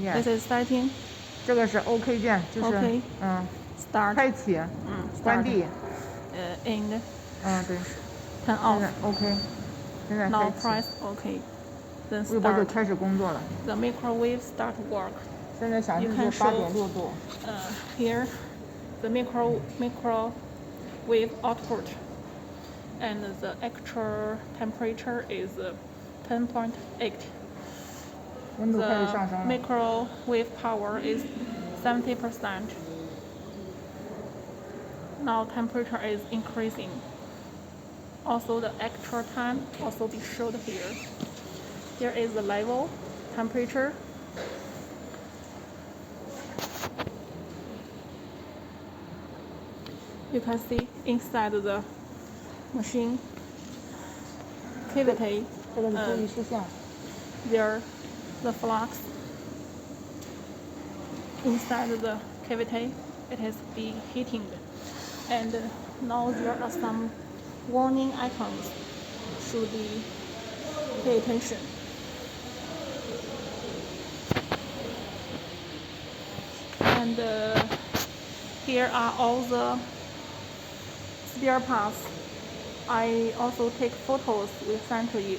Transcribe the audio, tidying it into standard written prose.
Yes. This is setting. 这个是 OK 键，就是 OK ，Start，开启，关闭， ，End，对， Turn 现 off。在 OK， 现在 Now 开启， press OK。Then 微波就 start. 开始工作了。 The microwave start work. 现在显示 You 是 can show 8.6度。Here, the microwave output, and the actual temperature is 10.8. 温度开始 The 上升了。 microwave power is 70%. Now temperature is increasing. Also the actual time also be showed here. Here is the level, temperature. You can see inside the machine cavity, 这个是注意事项。 there the flux inside the cavity, it is be heating, and now there are some warning icons. Should be pay attention. And here are all the spare parts. I also take photos we sent to you.